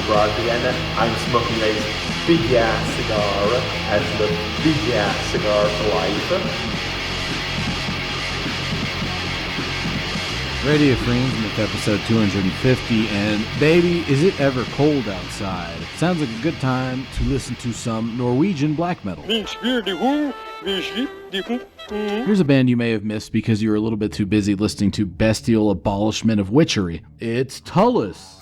Brad again. I'm smoking a big ass cigar as the big ass cigar for life. Radio Friends, and it's episode 250, and baby, is it ever cold outside? Sounds like a good time to listen to some Norwegian black metal. Here's a band you may have missed because you were a little bit too busy listening to Bestial Abolishment of Witchery. It's Tulus.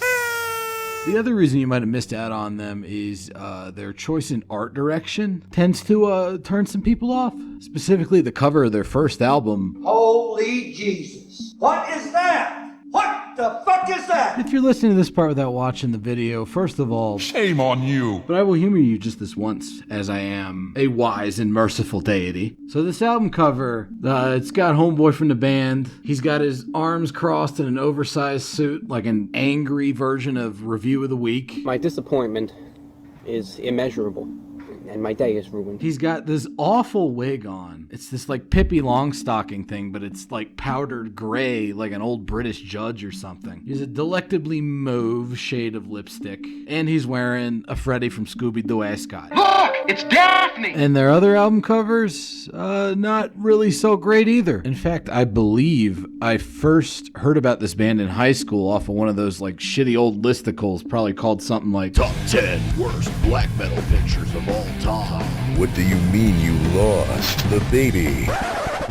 The other reason you might have missed out on them is their choice in art direction tends to turn some people off. Specifically, the cover of their first album. Holy Jesus. What is that? What the fuck is that? If you're listening to this part without watching the video, first of all, shame on you. But I will humor you just this once, as I am a wise and merciful deity. So this album cover, it's got Homeboy from the band. He's got his arms crossed in an oversized suit, like an angry version of Review of the Week. My disappointment is immeasurable, and my day is ruined. He's got this awful wig on. It's this like Pippi Longstocking thing, but it's like powdered gray, like an old British judge or something. He's a delectably mauve shade of lipstick, and he's wearing a Freddy from Scooby-Doo ascot. Look, it's Daphne! And their other album covers, not really so great either. In fact, I believe I first heard about this band in high school off of one of those like shitty old listicles, probably called something like Top 10 Worst Black Metal Pictures of All Time. What do you mean you lost the baby?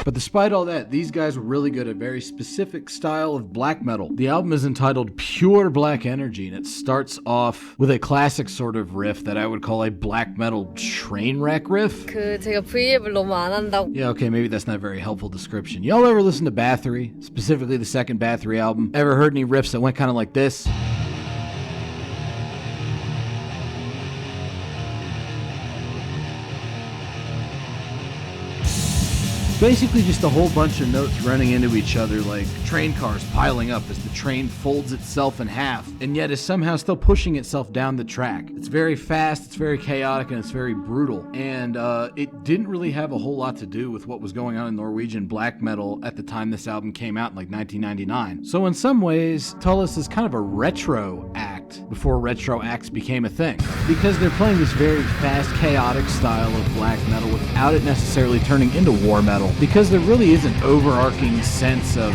But despite all that, these guys were really good at a very specific style of black metal. The album is entitled Pure Black Energy, and it starts off with a classic sort of riff that I would call a black metal train wreck riff. 제가 V앱을 너무 안 한다고. Yeah, okay, maybe that's not a very helpful description. Y'all ever listen to Bathory, specifically the second Bathory album? Ever heard any riffs that went kind of like this? Basically just a whole bunch of notes running into each other like train cars piling up as the train folds itself in half and yet is somehow still pushing itself down the track. It's very fast, it's very chaotic, and it's very brutal. And it didn't really have a whole lot to do with what was going on in Norwegian black metal at the time this album came out in like 1999. So in some ways, Tulus is kind of a retro act before retro acts became a thing. Because they're playing this very fast, chaotic style of black metal without it necessarily turning into war metal. Because there really is an overarching sense of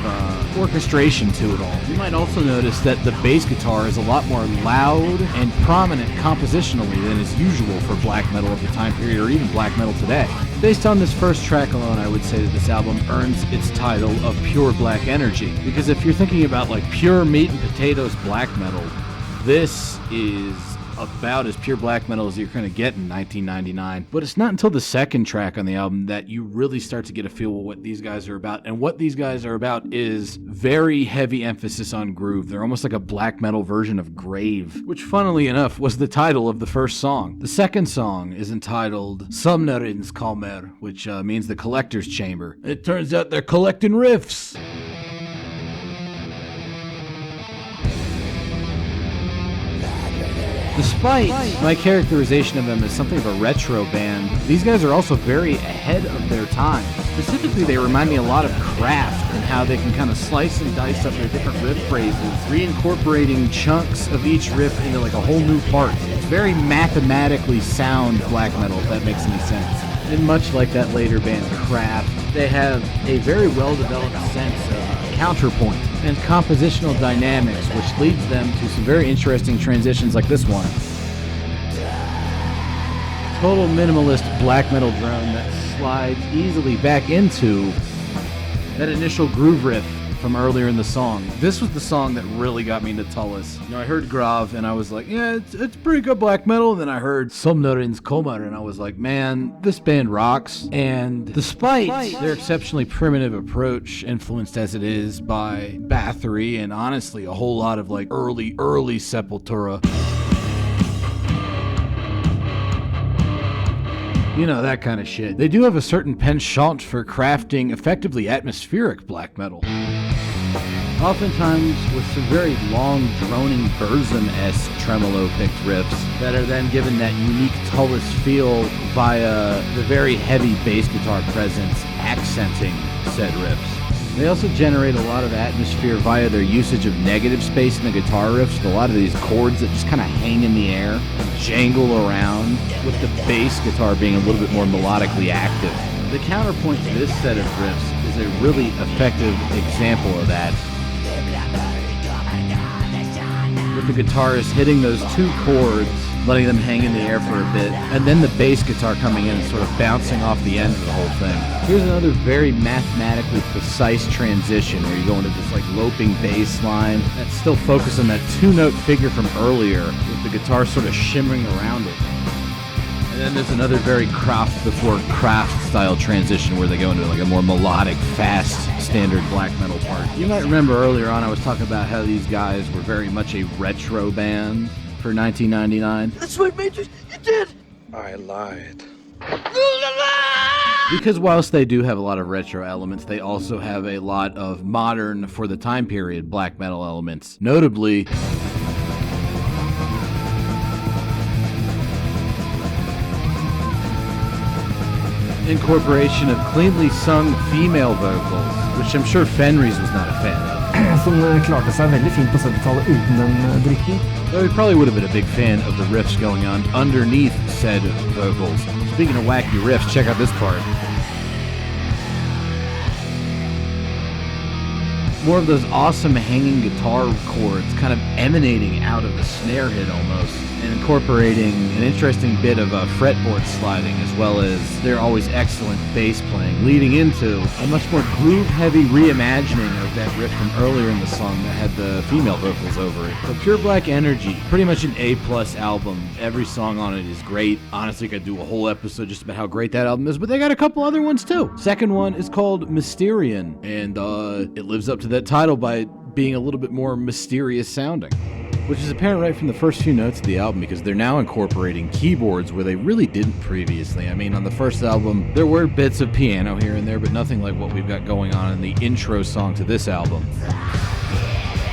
orchestration to it all. You might also notice that the bass guitar is a lot more loud and prominent compositionally than is usual for black metal of the time period or even black metal today. Based on this first track alone, I would say that this album earns its title of Pure Black Energy. Because if you're thinking about like pure meat and potatoes black metal, this is about as pure black metal as you're going to get in 1999. But it's not until the second track on the album that you really start to get a feel of what these guys are about. And what these guys are about is very heavy emphasis on groove. They're almost like a black metal version of Grave, which funnily enough was the title of the first song. The second song is entitled Somnerins Kalmer, which means the collector's chamber. It turns out they're collecting riffs. Despite my characterization of them as something of a retro band, these guys are also very ahead of their time. Specifically, they remind me a lot of Kraft and how they can kind of slice and dice up their different riff phrases, reincorporating chunks of each riff into like a whole new part. It's very mathematically sound black metal, if that makes any sense. And much like that later band Kraft, they have a very well-developed sense of counterpoint and compositional dynamics, which leads them to some very interesting transitions like this one. Total minimalist black metal drone that slides easily back into that initial groove riff from earlier in the song. This was the song that really got me into Tulus. You know, I heard Grav and I was like, yeah, it's pretty good black metal. And then I heard Somnerins Komar and I was like, man, this band rocks. And despite their exceptionally primitive approach, influenced as it is by Bathory and honestly a whole lot of like early Sepultura, you know, that kind of shit. They do have a certain penchant for crafting effectively atmospheric black metal. Oftentimes with some very long, droning Burzum-esque tremolo-picked riffs that are then given that unique Tulus feel via the very heavy bass guitar presence accenting said riffs. They also generate a lot of atmosphere via their usage of negative space in the guitar riffs, with a lot of these chords that just kind of hang in the air and jangle around, with the bass guitar being a little bit more melodically active. The counterpoint to this set of riffs is a really effective example of that, with the guitarist hitting those two chords, letting them hang in the air for a bit, and then the bass guitar coming in and sort of bouncing off the end of the whole thing. Here's another very mathematically precise transition where you go into this like loping bass line that's still focused on that two-note figure from earlier, with the guitar sort of shimmering around it. And then there's another very Kraft before Kraft style transition where they go into like a more melodic, fast, standard black metal part. You might remember earlier on I was talking about how these guys were very much a retro band for 1999. That's what, Major, you did! I lied. Because whilst they do have a lot of retro elements, they also have a lot of modern, for the time period, black metal elements. Notably, incorporation of cleanly sung female vocals, which I'm sure Fenriz was not a fan of. Som klarte seg veldig fint på 70-tallet uten den drikken. Though he probably would have been a big fan of the riffs going on underneath said vocals. Speaking of wacky riffs, check out this part. More of those awesome hanging guitar chords kind of emanating out of the snare hit almost, and incorporating an interesting bit of fretboard sliding, as well as their always excellent bass playing, leading into a much more groove-heavy reimagining of that riff from earlier in the song that had the female vocals over it. But Pure Black Energy, pretty much an A+ album. Every song on it is great. Honestly, I could do a whole episode just about how great that album is, but they got a couple other ones too. Second one is called Mysterian, and it lives up to that title by being a little bit more mysterious sounding, which is apparent right from the first few notes of the album, because they're now incorporating keyboards where they really didn't previously. I mean, on the first album, there were bits of piano here and there, but nothing like what we've got going on in the intro song to this album.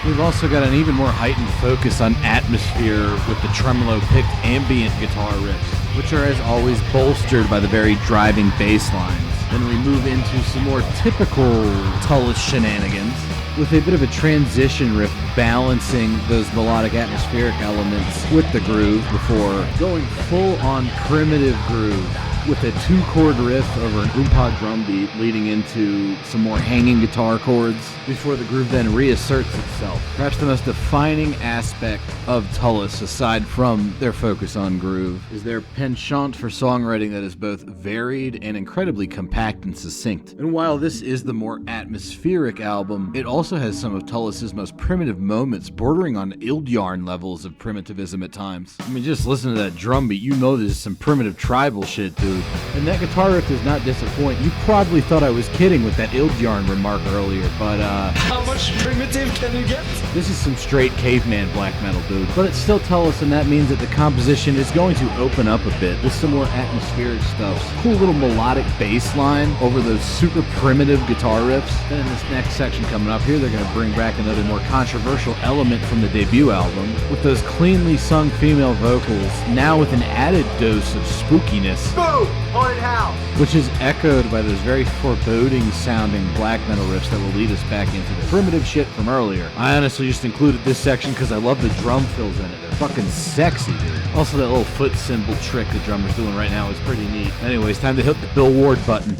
We've also got an even more heightened focus on atmosphere with the tremolo-picked ambient guitar riffs, which are as always bolstered by the very driving bass lines. Then we move into some more typical Tulus shenanigans, with a bit of a transition riff balancing those melodic atmospheric elements with the groove before going full on primitive groove with a 2-chord riff over an oompa drum beat leading into some more hanging guitar chords before the groove then reasserts itself. Perhaps the most defining aspect of Tulus, aside from their focus on groove, is their penchant for songwriting that is both varied and incredibly compact and succinct. And while this is the more atmospheric album, it also has some of Tulus's most primitive moments, bordering on Ildjarn levels of primitivism at times. I mean, just listen to that drum beat, you know this is some primitive tribal shit, dude. And that guitar riff does not disappoint. You probably thought I was kidding with that Ildjarn remark earlier, but How much primitive can you get? this is some straight caveman black metal, dude. But it's still Tulus, and that means that the composition is going to open up a bit with some more atmospheric stuff. Cool little melodic bass line over those super primitive guitar riffs. Then in this next section coming up here, they're going to bring back another more controversial element from the debut album, with those cleanly sung female vocals, now with an added dose of spookiness. Boom! Haunted house! Which is echoed by those very foreboding sounding black metal riffs that will lead us back into the primitive shit from earlier. I honestly just included this section because I love the drum fills in it. They're fucking sexy, dude. Also, that little foot cymbal trick the drummer's doing right now is pretty neat. Anyways, time to hit the Bill Ward button.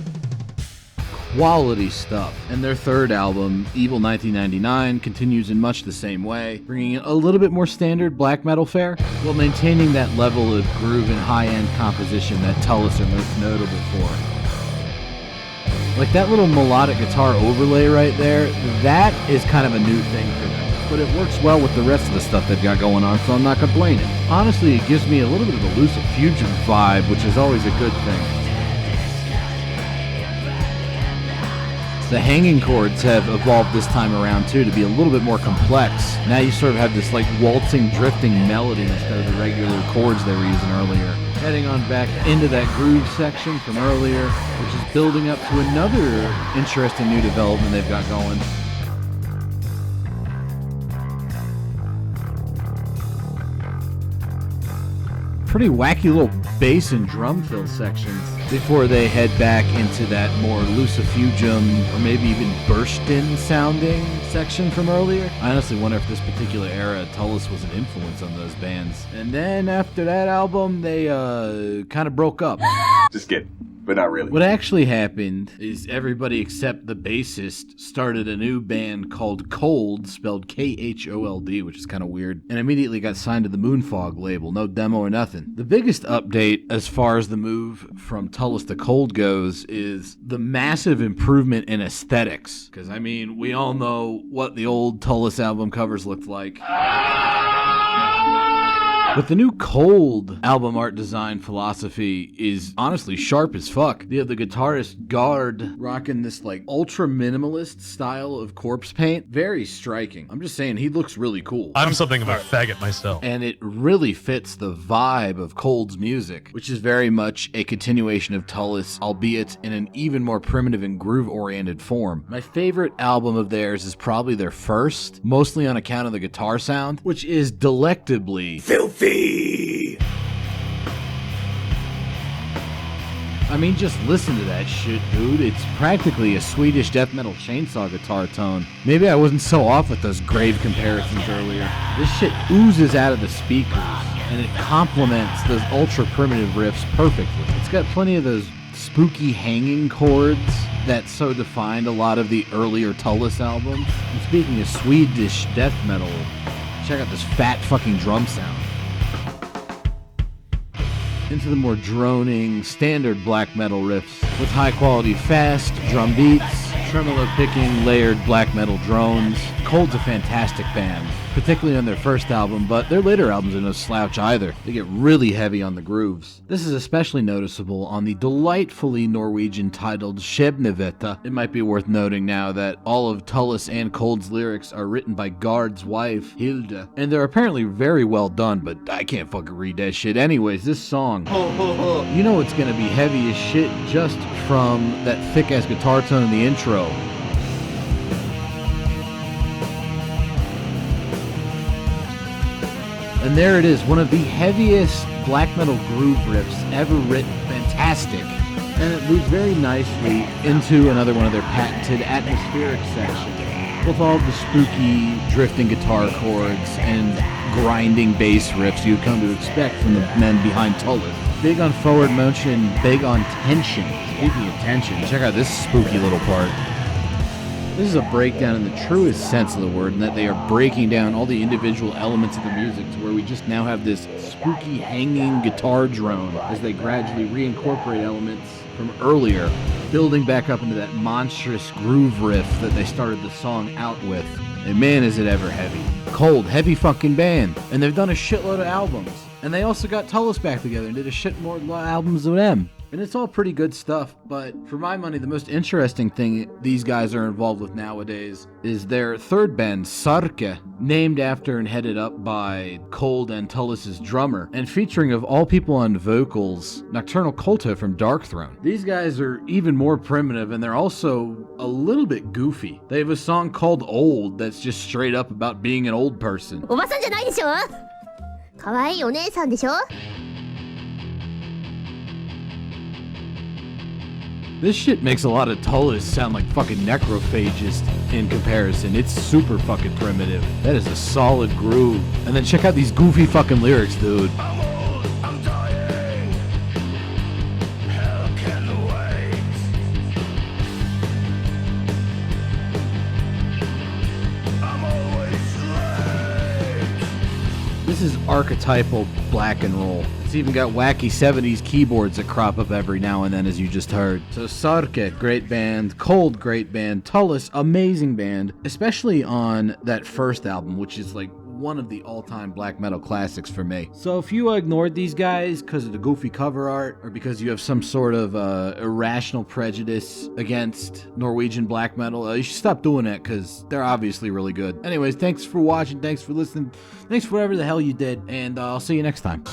Quality stuff. And their third album, Evil 1999, continues in much the same way, bringing in a little bit more standard black metal fare, while maintaining that level of groove and high-end composition that Tulus are most notable for. Like that little melodic guitar overlay right there, that is kind of a new thing for them. But it works well with the rest of the stuff they've got going on, so I'm not complaining. Honestly, it gives me a little bit of a Lucid Fusion vibe, which is always a good thing. The hanging chords have evolved this time around too to be a little bit more complex. Now you sort of have this like waltzing, drifting melody instead of the regular chords they were using earlier. Heading on back into that groove section from earlier, which is building up to another interesting new development they've got going. Pretty wacky little bass and drum fill sections before they head back into that more lucifugum or maybe even burst-in sounding section from earlier. I honestly wonder if this particular era, Tulus was an influence on those bands. And then after that album, they kind of broke up. Just kidding, but not really. What actually happened is everybody except the bassist started a new band called Cold, spelled K-H-O-L-D, which is kind of weird, and immediately got signed to the Moonfog label. No demo or nothing. The biggest update as far as the move from Tulus to Cold goes is the massive improvement in aesthetics. Because, I mean, we all know what the old Tulus album covers looked like. But the new Cold album art design philosophy is honestly sharp as fuck. You have the guitarist Gard rocking this like ultra minimalist style of corpse paint. Very striking. I'm just saying, he looks really cool. I'm something of a faggot myself. And it really fits the vibe of Cold's music, which is very much a continuation of Tulus, albeit in an even more primitive and groove-oriented form. My favorite album of theirs is probably their first, mostly on account of the guitar sound, which is delectably filthy. I mean, just listen to that shit, dude. It's practically a Swedish death metal chainsaw guitar tone. Maybe I wasn't so off with those grave comparisons earlier. This shit oozes out of the speakers, and it complements those ultra primitive riffs perfectly. It's got plenty of those spooky hanging chords that so defined a lot of the earlier Tulus albums. And speaking of Swedish death metal, check out this fat fucking drum sound. Into the more droning, standard black metal riffs with high-quality fast drum beats, tremolo picking, layered black metal drones. Cold's a fantastic band, particularly on their first album, but their later albums are no slouch either. They get really heavy on the grooves. This is especially noticeable on the delightfully Norwegian titled Skjebnevetta. It might be worth noting now that all of Tulus and Cold's lyrics are written by Gard's wife, Hilde, and they're apparently very well done, but I can't fucking read that shit. Anyways, this song, you know it's gonna be heavy as shit just from that thick-ass guitar tone in the intro. And there it is, one of the heaviest black metal groove riffs ever written. Fantastic. And it leads very nicely into another one of their patented atmospheric sections, with all the spooky drifting guitar chords and grinding bass riffs you'd come to expect from the men behind Tulus. Big on forward motion, big on tension. Speaking of tension, check out this spooky little part. This is a breakdown in the truest sense of the word, in that they are breaking down all the individual elements of the music to where we just now have this spooky hanging guitar drone as they gradually reincorporate elements from earlier, building back up into that monstrous groove riff that they started the song out with. And man, is it ever heavy. Cold, heavy fucking band. And they've done a shitload of albums. And they also got Tulus back together and did a shit more albums with them. And it's all pretty good stuff, but for my money, the most interesting thing these guys are involved with nowadays is their third band, Sarke, named after and headed up by Cold and Tulus' drummer, and featuring, of all people on vocals, Nocturnal Culta from Darkthrone. These guys are even more primitive, and they're also a little bit goofy. They have a song called Old that's just straight up about being an old person. おばさんじゃないでしょ? 可愛いお姉さんでしょ? This shit makes a lot of Tulus sound like fucking necrophagist in comparison. It's super fucking primitive. That is a solid groove. And then check out these goofy fucking lyrics, dude. I'm dying. Hell can wait. I'm always late. This is archetypal black and roll. It's even got wacky 70s keyboards that crop up every now and then, as you just heard. So Sarke, great band. Cold, great band. Tulus, amazing band. Especially on that first album, which is like one of the all-time black metal classics for me. So if you ignored these guys because of the goofy cover art, or because you have some sort of irrational prejudice against Norwegian black metal, you should stop doing that, because they're obviously really good. Anyways, thanks for watching, thanks for listening, thanks for whatever the hell you did, and I'll see you next time.